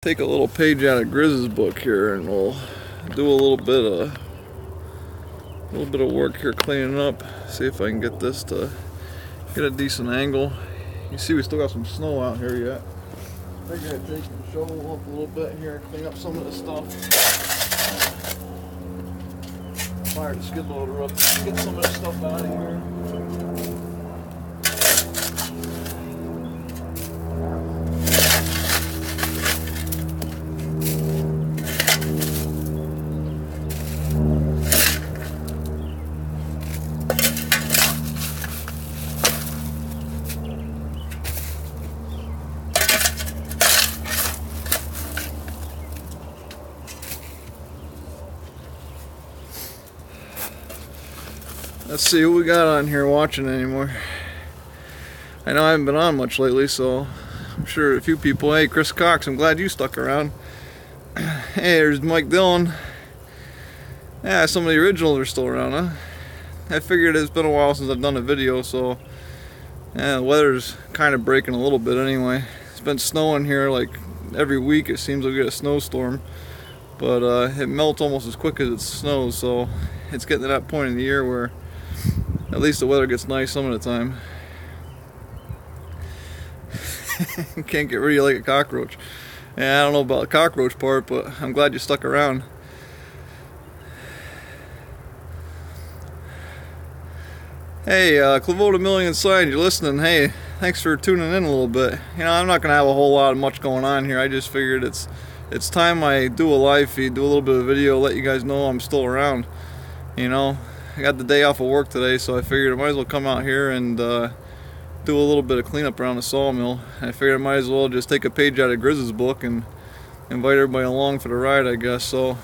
Take a little page out of Grizz's book here, and we'll do a little bit of work here cleaning up. See if I can get this to get a decent angle. You see, we still got some snow out here yet. I gotta take and shovel up a little bit here and clean up some of this stuff. Fire the skid loader up and get some of this stuff out of here. Let's see who we got on here watching anymore. I know I haven't been on much lately, so I'm sure a few people. Hey, Chris Cox, I'm glad you stuck around. Hey, there's Mike Dillon. Yeah, some of the originals are still around, huh? I figured it's been a while since I've done a video, so yeah, the weather's kind of breaking a little bit anyway. It's been snowing here like every week. It seems like we get a snowstorm, but it melts almost as quick as it snows, so it's getting to that point in the year where at least the weather gets nice some of the time. Can't get rid of you like a cockroach. Yeah, I don't know about the cockroach part, but I'm glad you stuck around. Hey, Clavota Million Signs, you're listening. Hey, thanks for tuning in a little bit. You know, I'm not going to have a whole lot of much going on here. I just figured it's time I do a live feed, do a little bit of video, let you guys know I'm still around. You know, I got the day off of work today, so I figured I might as well come out here and do a little bit of cleanup around the sawmill. I figured I might as well just take a page out of Grizz's book and invite everybody along for the ride, I guess. So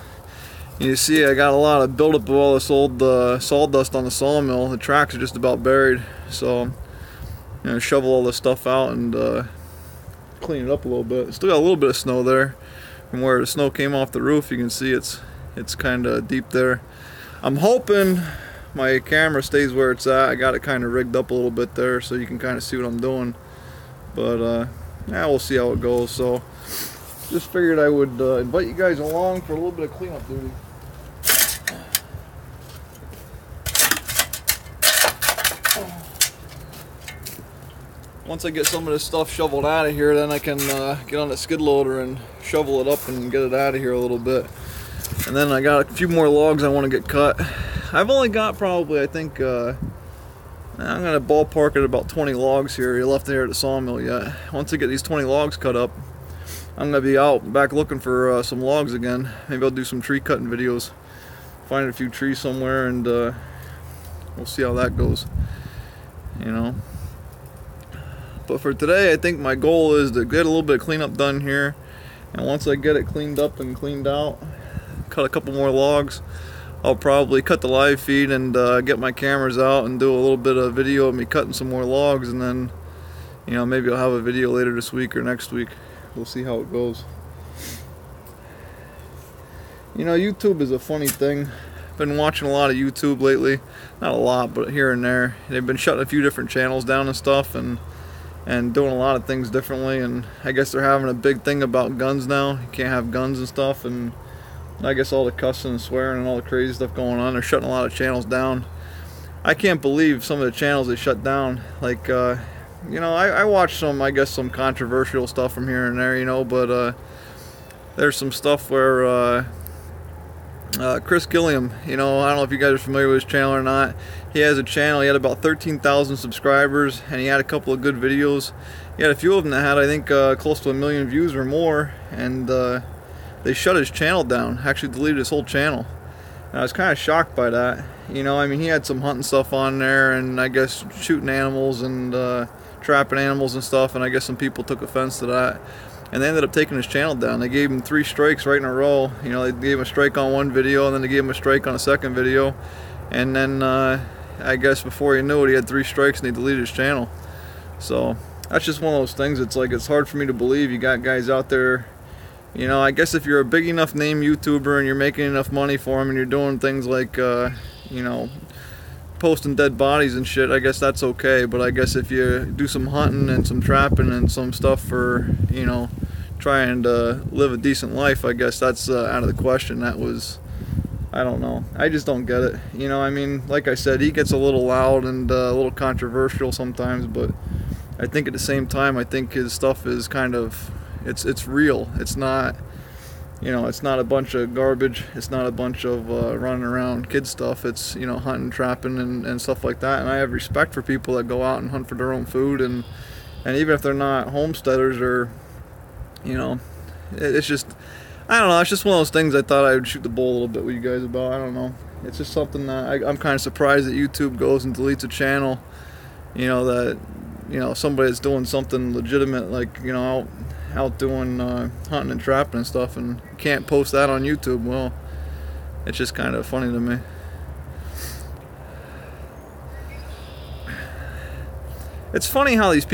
you see, I got a lot of buildup of all this old sawdust on the sawmill. The tracks are just about buried, so you know, shovel all this stuff out and clean it up a little bit. Still got a little bit of snow there from where the snow came off the roof. You can see it's kind of deep there. I'm hoping my camera stays where it's at. I got it kind of rigged up a little bit there so you can kind of see what I'm doing, but yeah, we'll see how it goes. So just figured I would invite you guys along for a little bit of cleanup duty. Once I get some of this stuff shoveled out of here, then I can get on the skid loader and shovel it up and get it out of here a little bit. And then I got a few more logs I want to get cut. I've only got probably, I think, I'm going to ballpark at about 20 logs here left there at the sawmill yet. Once I get these 20 logs cut up, I'm going to be out back looking for some logs again. Maybe I'll do some tree cutting videos. Find a few trees somewhere, and we'll see how that goes. You know. But for today, I think my goal is to get a little bit of cleanup done here. And once I get it cleaned up and cleaned out, cut a couple more logs, I'll probably cut the live feed and get my cameras out and do a little bit of video of me cutting some more logs, and then, you know, maybe I'll have a video later this week or next week. We'll see how it goes. You know, YouTube is a funny thing. I've been watching a lot of YouTube lately. Not a lot, but here and there. They've been shutting a few different channels down and stuff, and doing a lot of things differently, and I guess they're having a big thing about guns now. You can't have guns and stuff, and I guess all the cussing and swearing and all the crazy stuff going on, they're shutting a lot of channels down. I can't believe some of the channels they shut down. Like, you know, I watch some, I guess, some controversial stuff from here and there, you know, but there's some stuff where Chris Gilliam, you know, I don't know if you guys are familiar with his channel or not. He has a channel. He had about 13,000 subscribers, and he had a couple of good videos. He had a few of them that had, I think, close to 1 million views or more, and they shut his channel down, actually deleted his whole channel. And I was kind of shocked by that. You know, I mean, he had some hunting stuff on there, and I guess shooting animals and trapping animals and stuff, and I guess some people took offense to that. And they ended up taking his channel down. They gave him 3 strikes right in a row. You know, they gave him a strike on one video, and then they gave him a strike on a second video. And then, I guess before he knew it, he had 3 strikes and they deleted his channel. So, that's just one of those things. It's like, it's hard for me to believe you got guys out there. You know, I guess if you're a big enough name YouTuber and you're making enough money for them and you're doing things like, you know, posting dead bodies and shit, I guess that's okay. But I guess if you do some hunting and some trapping and some stuff for, you know, trying to live a decent life, I guess that's out of the question. That was, I don't know. I just don't get it. You know, I mean, like I said, he gets a little loud and a little controversial sometimes, but I think at the same time, I think his stuff is kind of, it's real. It's not, you know, it's not a bunch of garbage. It's not a bunch of running around kid stuff. It's, you know, hunting, trapping, and stuff like that. And I have respect for people that go out and hunt for their own food, and even if they're not homesteaders or, you know, it's just, I don't know, it's just one of those things I thought I would shoot the bull a little bit with you guys about. I don't know. It's just something that I'm kind of surprised that YouTube goes and deletes a channel, you know, that, you know, somebody that's doing something legitimate, like, you know, out doing hunting and trapping and stuff, and can't post that on YouTube. Well, it's just kind of funny to me. It's funny how these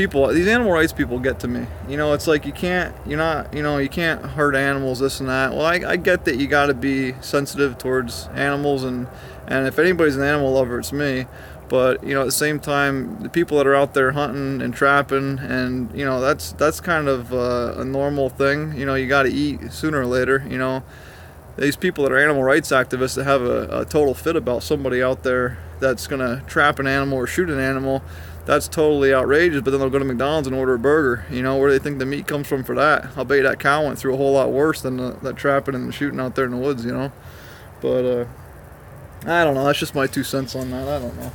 animal rights people get to me. You know, it's like you can't hurt animals, this and that. Well, I get that you got to be sensitive towards animals, and if anybody's an animal lover, it's me. But, you know, at the same time, the people that are out there hunting and trapping, and, you know, that's kind of a normal thing. You know, you got to eat sooner or later. You know, these people that are animal rights activists that have a total fit about somebody out there that's gonna trap an animal or shoot an animal, that's totally outrageous. But then they'll go to McDonald's and order a burger. You know, where do they think the meat comes from for that? I'll bet you that cow went through a whole lot worse than that trapping and the shooting out there in the woods, you know. But I don't know, that's just my 2 cents on that. I don't know.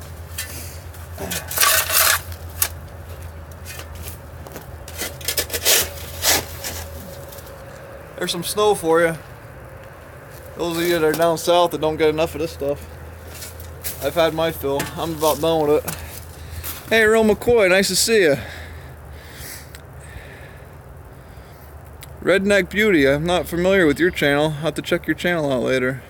There's some snow for you. Those of you that are down south that don't get enough of this stuff. I've had my fill. I'm about done with it. Hey, Real McCoy, nice to see you. Redneck Beauty, I'm not familiar with your channel. I'll have to check your channel out later.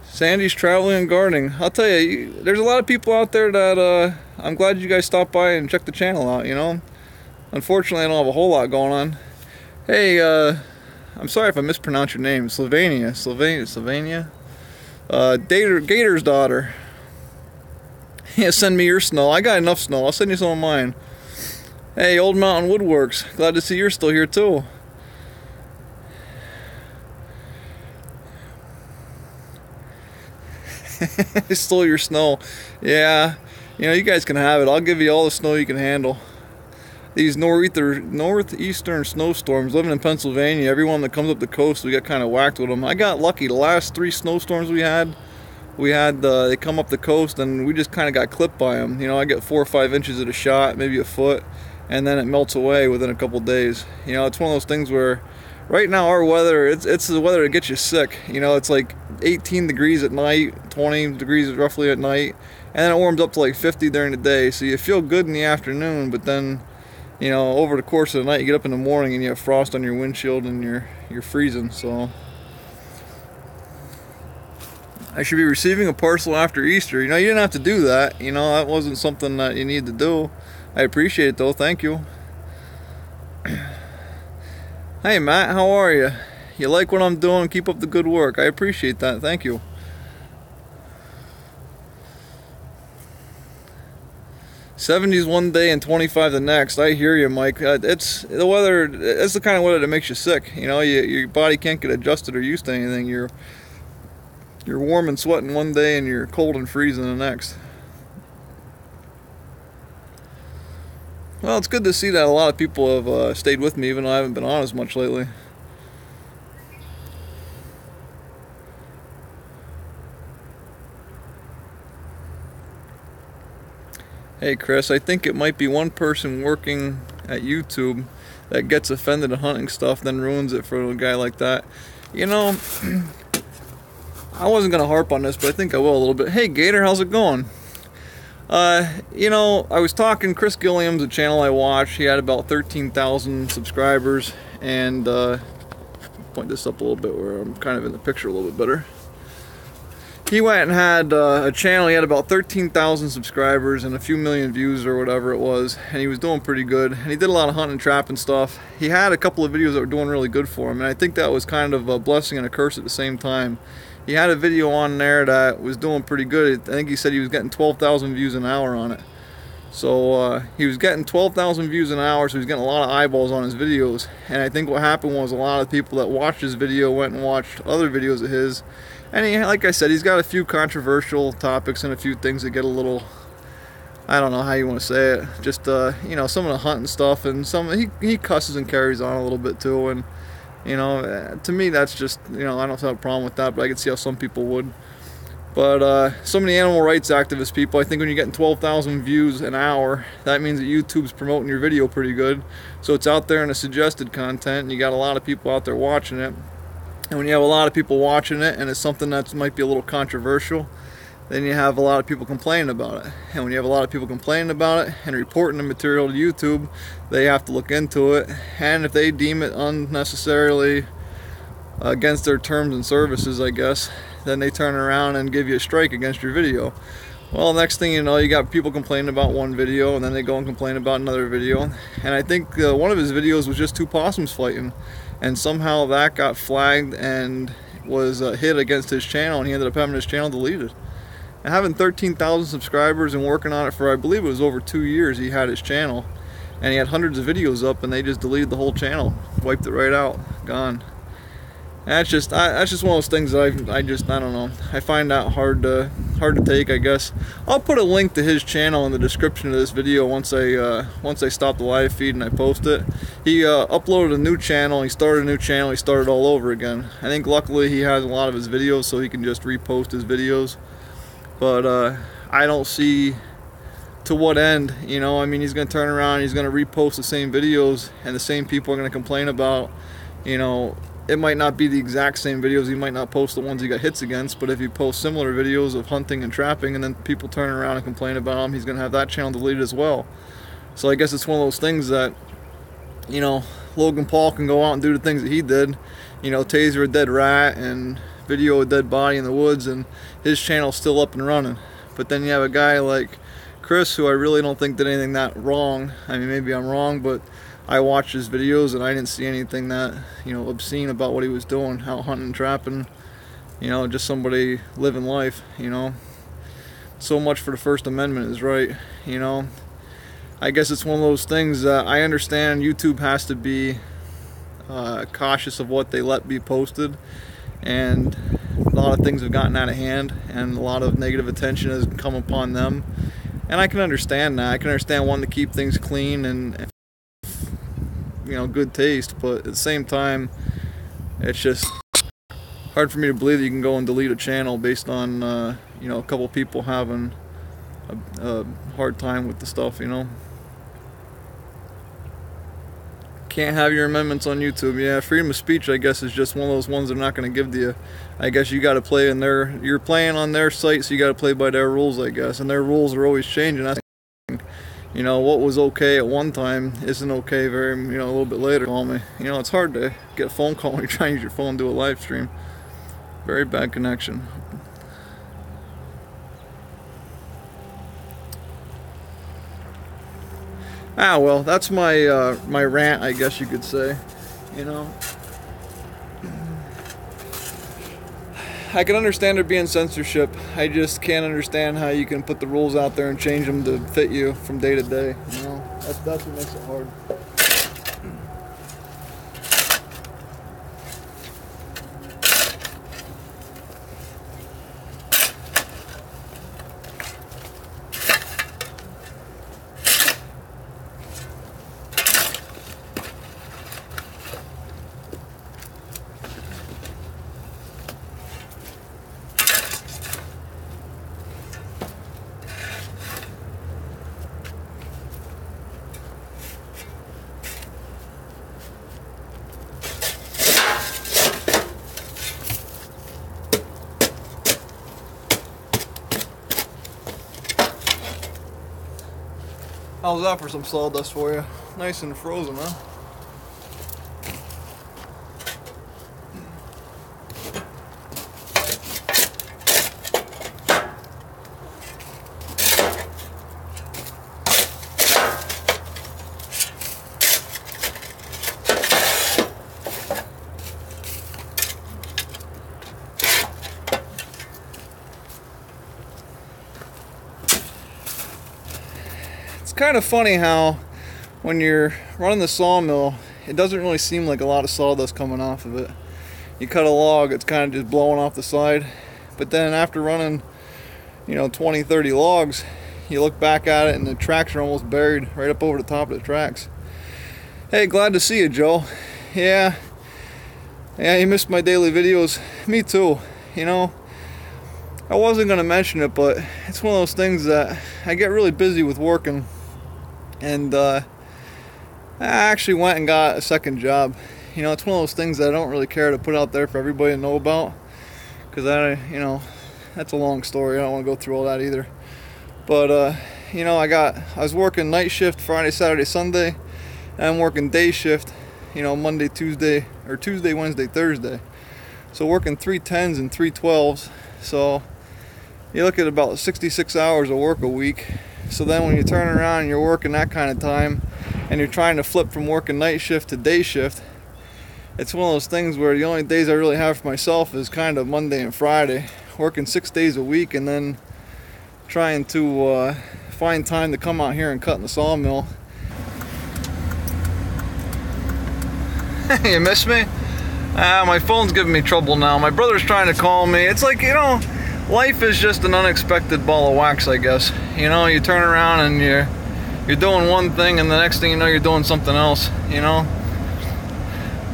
Sandy's Traveling and Gardening. I'll tell you, there's a lot of people out there that I'm glad you guys stopped by and checked the channel out, you know. Unfortunately, I don't have a whole lot going on. Hey, I'm sorry if I mispronounce your name. Sylvania. Gator's daughter. Yeah, send me your snow. I got enough snow. I'll send you some of mine. Hey, Old Mountain Woodworks. Glad to see you're still here too. I stole your snow. Yeah, you know, you guys can have it. I'll give you all the snow you can handle. These northeastern snowstorms, living in Pennsylvania, everyone that comes up the coast, we got kind of whacked with them. I got lucky. The last 3 snowstorms we had they come up the coast and we just kind of got clipped by them. You know, I get 4 or 5 inches at a shot, maybe a foot, and then it melts away within a couple days. You know, it's one of those things where right now our weather, it's the weather that gets you sick. You know, it's like 18 degrees at night, 20 degrees roughly at night, and then it warms up to like 50 during the day. So you feel good in the afternoon, but then, you know, over the course of the night, you get up in the morning and you have frost on your windshield and you're freezing. So I should be receiving a parcel after Easter. You know, you didn't have to do that. You know, that wasn't something that you need to do. I appreciate it though. Thank you. Hey Matt, how are you? You like what I'm doing? Keep up the good work. I appreciate that. Thank you. '70s one day and 25 the next. I hear you, Mike. It's the weather. It's the kind of weather that makes you sick. You know, your body can't get adjusted or used to anything. You're warm and sweating one day and you're cold and freezing the next. Well, it's good to see that a lot of people have stayed with me, even though I haven't been on as much lately. Hey Chris, I think it might be one person working at YouTube that gets offended at hunting stuff, then ruins it for a guy like that. You know, I wasn't going to harp on this, but I think I will a little bit. Hey Gator, how's it going? You know, I was talking, Chris Gilliam's a channel I watch. He had about 13,000 subscribers, and point this up a little bit where I'm kind of in the picture a little bit better. He went and had a channel. He had about 13,000 subscribers and a few million views or whatever it was, and he was doing pretty good, and he did a lot of hunting and trapping stuff. He had a couple of videos that were doing really good for him, and I think that was kind of a blessing and a curse at the same time. He had a video on there that was doing pretty good. I think he said he was getting 12,000 views an hour on it. So he was getting 12,000 views an hour, so he's getting a lot of eyeballs on his videos. And I think what happened was a lot of people that watched his video went and watched other videos of his. And he, like I said, he's got a few controversial topics and a few things that get a little, I don't know how you want to say it, just you know, some of the hunting stuff, and some he cusses and carries on a little bit too. And you know, to me that's just, you know, I don't have a problem with that, but I can see how some people would. But some of the animal rights activist people, I think when you're getting 12,000 views an hour, that means that YouTube's promoting your video pretty good. So it's out there in the suggested content, and you got a lot of people out there watching it. And when you have a lot of people watching it, and it's something that might be a little controversial, then you have a lot of people complaining about it. And when you have a lot of people complaining about it and reporting the material to YouTube, they have to look into it. And if they deem it unnecessarily against their terms and services, I guess, then they turn around and give you a strike against your video. Well, next thing you know, you got people complaining about one video, and then they go and complain about another video. And I think one of his videos was just 2 possums fighting, and somehow that got flagged and was hit against his channel, and he ended up having his channel deleted. And having 13,000 subscribers and working on it for, I believe it was over 2 years, he had his channel, and he had hundreds of videos up, and they just deleted the whole channel, wiped it right out, gone. That's just one of those things that I don't know. I find that hard to take, I guess. I'll put a link to his channel in the description of this video once I stop the live feed and I post it. He uploaded a new channel. He started a new channel. He started all over again. I think luckily he has a lot of his videos, so he can just repost his videos. But I don't see to what end. You know, I mean, he's going to turn around. He's going to repost the same videos, and the same people are going to complain about, you know. It might not be the exact same videos, he might not post the ones he got hits against, but if he posts similar videos of hunting and trapping and then people turn around and complain about him, he's going to have that channel deleted as well. So I guess it's one of those things that, you know, Logan Paul can go out and do the things that he did, you know, taser a dead rat and video a dead body in the woods, and his channel's still up and running. But then you have a guy like Chris, who I really don't think did anything that wrong. I mean, maybe I'm wrong, but I watched his videos and I didn't see anything that, you know, obscene about what he was doing, out hunting and trapping, you know, just somebody living life, you know. So much for the First Amendment is right, you know. I guess it's one of those things that I understand YouTube has to be cautious of what they let be posted, and a lot of things have gotten out of hand and a lot of negative attention has come upon them, and I can understand that. I can understand wanting to keep things clean and you know, good taste, but at the same time, it's just hard for me to believe that you can go and delete a channel based on you know, a couple people having a hard time with the stuff, you know. Can't have your amendments on YouTube. Yeah, freedom of speech, I guess, is just one of those ones they're not going to give to you. I guess you got to play in their, you're playing on their site, so you got to play by their rules, I guess, and their rules are always changing. That's, you know, what was okay at one time isn't okay a little bit later. Call me. You know, it's hard to get a phone call when you're trying to use your phone to do a live stream. Very bad connection. Ah, well, that's my my rant, I guess you could say. You know, I can understand there being censorship. I just can't understand how you can put the rules out there and change them to fit you from day to day. You know, that's what makes it hard. How's that for some sawdust for you? Nice and frozen, huh? kind of funny how when you're running the sawmill, it doesn't really seem like a lot of sawdust coming off of it. You cut a log, it's kind of just blowing off the side. But then after running, 20, 30 logs, you look back at it and the tracks are almost buried right up over the top of the tracks. Hey, glad to see you, Joe. Yeah, you missed my daily videos. Me too. I wasn't going to mention it, but it's one of those things that I get really busy with working. And I actually went and got a second job. It's one of those things that I don't really care to put out there for everybody to know about. Because that's a long story. I don't want to go through all that either. But, I was working night shift Friday, Saturday, Sunday. And I'm working day shift, Monday, Tuesday, or Tuesday, Wednesday, Thursday. So working 3 10s and 3 12s. So you look at about 66 hours of work a week. So then when you turn around and you're working that kind of time and you're trying to flip from working night shift to day shift, it's one of those things where the only days I really have for myself is kind of Monday and Friday, working 6 days a week, and then trying to find time to come out here and cut in the sawmill. You miss me? My phone's giving me trouble now. My brother's trying to call me. It's like, life is just an unexpected ball of wax, I guess. You turn around and you're doing one thing, and the next thing you know, you're doing something else,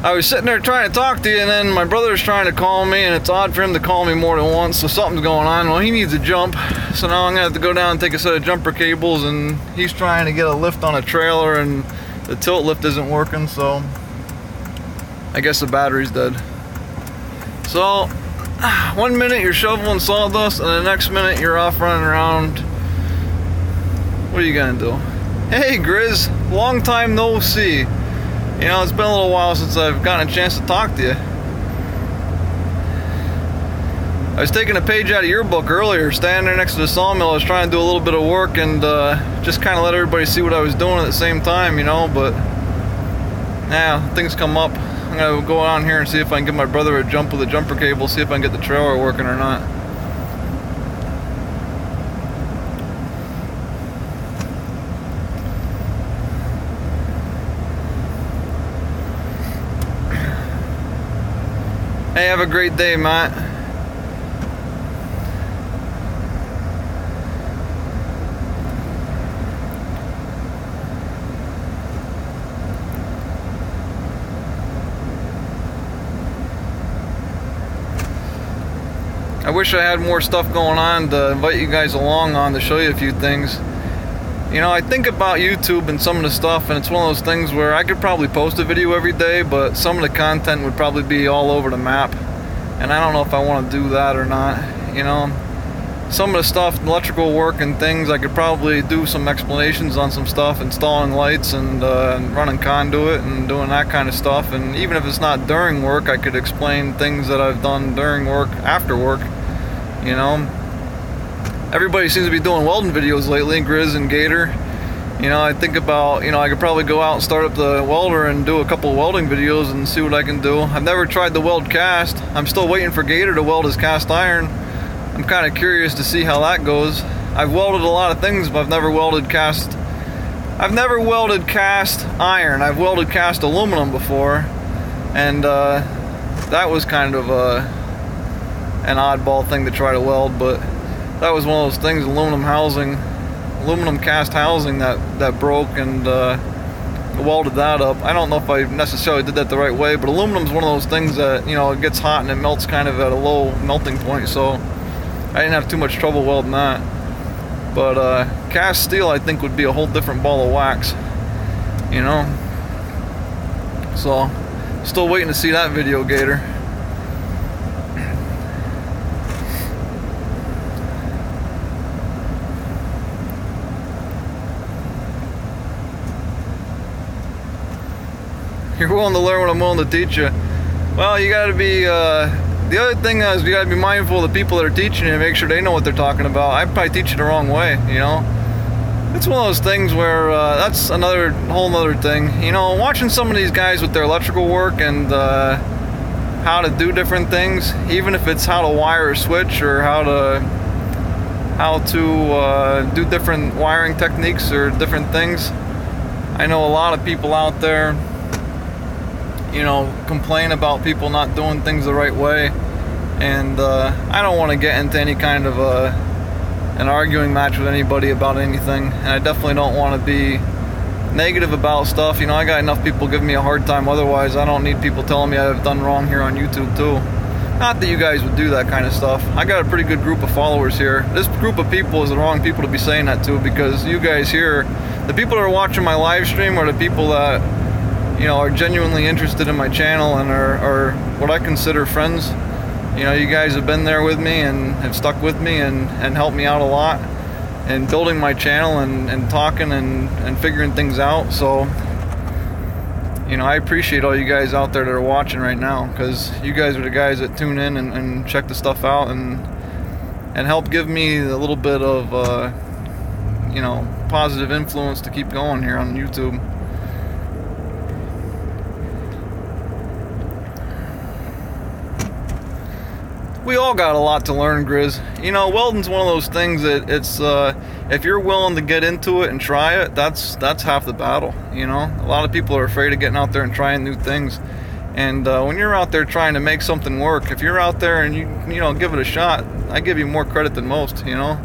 I was sitting there trying to talk to you, and then my brother's trying to call me, and it's odd for him to call me more than once, so something's going on. Well, he needs a jump, so now I'm gonna have to go down and take a set of jumper cables, and he's trying to get a lift on a trailer, and the tilt lift isn't working, so I guess the battery's dead. So 1 minute you're shoveling sawdust, and the next minute you're off running around. What are you gonna do? Hey Grizz, long time no see. It's been a little while since I've gotten a chance to talk to you. I was taking a page out of your book earlier, standing there next to the sawmill. I was trying to do a little bit of work and just kind of let everybody see what I was doing at the same time, but yeah, things come up. I'm gonna go on here and see if I can give my brother a jump with a jumper cable, see if I can get the trailer working or not. Hey, have a great day, Matt. I wish I had more stuff going on to invite you guys along on to show you a few things. I think about YouTube and some of the stuff, and it's one of those things where I could probably post a video every day, but some of the content would probably be all over the map, and I don't know if I want to do that or not. Some of the stuff, electrical work and things, I could probably do some explanations on some stuff, installing lights and running conduit and doing that kind of stuff. And even if it's not during work, I could explain things that I've done during work, after work. Everybody seems to be doing welding videos lately, Grizz and Gator. I think about, I could probably go out and start up the welder and do a couple of welding videos and see what I can do. I've never tried to weld cast. I'm still waiting for Gator to weld his cast iron. I'm kind of curious to see how that goes. I've welded a lot of things, but I've never welded cast iron. I've welded cast aluminum before, and that was kind of an oddball thing to try to weld, but that was one of those things, aluminum cast housing that broke, and welded that up. I don't know if I necessarily did that the right way, but aluminum's one of those things that, it gets hot and it melts kind of at a low melting point, so I didn't have too much trouble welding that. But cast steel, I think, would be a whole different ball of wax, So, still waiting to see that video, Gator. You're willing to learn what I'm willing to teach you. Well, you gotta be, the other thing is you gotta be mindful of the people that are teaching you and make sure they know what they're talking about. I probably teach you the wrong way, It's one of those things where, that's whole nother thing. Watching some of these guys with their electrical work and how to do different things, even if it's how to wire a switch or how to how to do different wiring techniques or different things. I know a lot of people out there, you know, complain about people not doing things the right way, and I don't want to get into any kind of an arguing match with anybody about anything, and I definitely don't want to be negative about stuff. You know, I got enough people giving me a hard time otherwise. I don't need people telling me I've done wrong here on YouTube too. Not that you guys would do that kind of stuff. I got a pretty good group of followers here. This group of people is the wrong people to be saying that to, because you guys here, the people that are watching my live stream are the people that, you know, are genuinely interested in my channel and are what I consider friends. You know, you guys have been there with me and have stuck with me and helped me out a lot in building my channel and talking and figuring things out. So, you know, I appreciate all you guys out there that are watching right now, because you guys are the guys that tune in and check the stuff out and help give me a little bit of you know, positive influence to keep going here on YouTube. We all got a lot to learn, Grizz. You know, welding's one of those things that it's if you're willing to get into it and try it, that's half the battle. You know, a lot of people are afraid of getting out there and trying new things. And when you're out there trying to make something work, if you're out there and you know, give it a shot, I give you more credit than most. You know,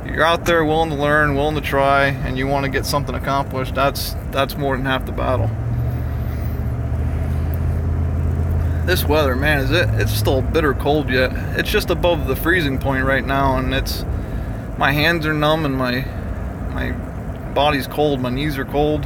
you're out there willing to learn, willing to try, and you want to get something accomplished. That's more than half the battle. This weather, man, it's still bitter cold yet. It's just above the freezing point right now, and my hands are numb and my body's cold, my knees are cold.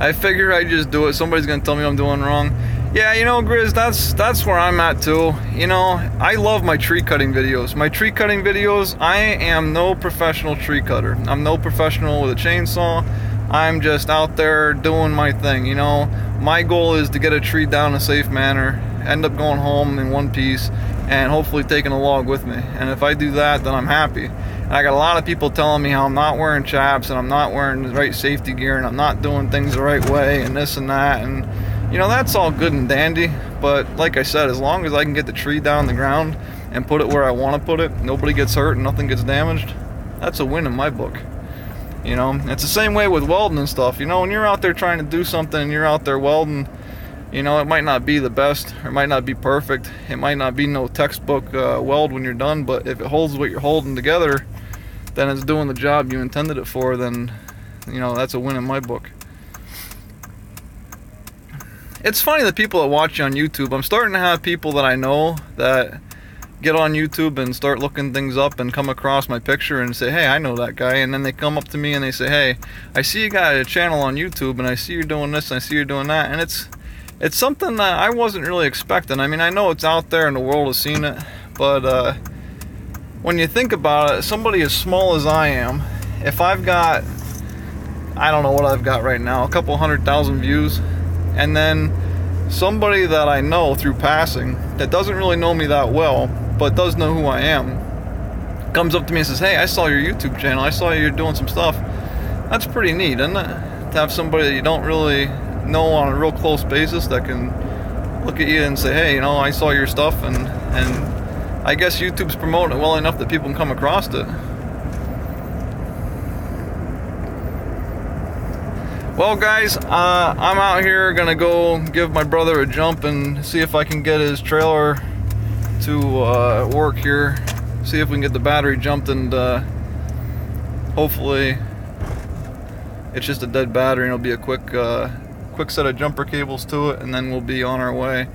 I figure I just do it. Somebody's gonna tell me I'm doing wrong. Yeah, you know, Grizz, that's where I'm at too. You know, I love my tree cutting videos. My tree cutting videos, I am no professional tree cutter. I'm no professional with a chainsaw. I'm just out there doing my thing, you know. My goal is to get a tree down in a safe manner, end up going home in one piece, and hopefully taking a log with me. And if I do that, then I'm happy. And I got a lot of people telling me how I'm not wearing chaps, and I'm not wearing the right safety gear, and I'm not doing things the right way, and this and that, and you know, that's all good and dandy, but like I said, as long as I can get the tree down the ground and put it where I want to put it, nobody gets hurt and nothing gets damaged, that's a win in my book. You know, it's the same way with welding and stuff. You know, when you're out there trying to do something and you're out there welding, you know, it might not be the best, or it might not be perfect, it might not be no textbook weld when you're done, but if it holds what you're holding together, then it's doing the job you intended it for, then, you know, that's a win in my book. It's funny, the people that watch you on YouTube, I'm starting to have people that I know that get on YouTube and start looking things up and come across my picture and say, hey, I know that guy. And then they come up to me and they say, hey, I see you got a channel on YouTube and I see you're doing this and I see you're doing that. And it's something that I wasn't really expecting. I mean, I know it's out there and the world has seen it, but when you think about it, somebody as small as I am, if I've got, I don't know what I've got right now, a couple 100,000 views, and then somebody that I know through passing that doesn't really know me that well but does know who I am comes up to me and says, hey, I saw your YouTube channel, I saw you're doing some stuff. That's pretty neat, isn't it? To have somebody that you don't really know on a real close basis that can look at you and say, hey, you know, I saw your stuff, and I guess YouTube's promoting it well enough that people can come across it. Well, guys, I'm out here gonna go give my brother a jump and see if I can get his trailer to work here. See if we can get the battery jumped, and hopefully it's just a dead battery and it'll be a quick set of jumper cables to it, and then we'll be on our way.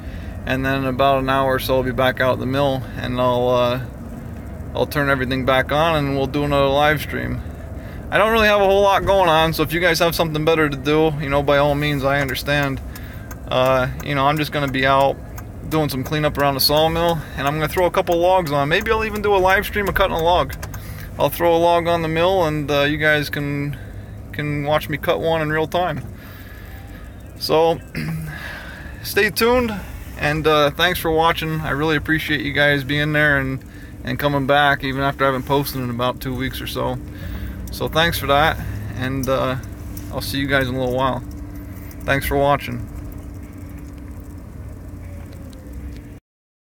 And then in about an hour or so I'll be back out at the mill, and I'll turn everything back on and we'll do another live stream. I don't really have a whole lot going on, so if you guys have something better to do, you know, by all means, I understand. You know, I'm just going to be out doing some cleanup around the sawmill, and I'm going to throw a couple logs on. Maybe I'll even do a live stream of cutting a log. I'll throw a log on the mill, and you guys can watch me cut one in real time. So, stay tuned, and thanks for watching. I really appreciate you guys being there and coming back, even after I haven't posted in about 2 weeks or so. So thanks for that, and I'll see you guys in a little while. Thanks for watching.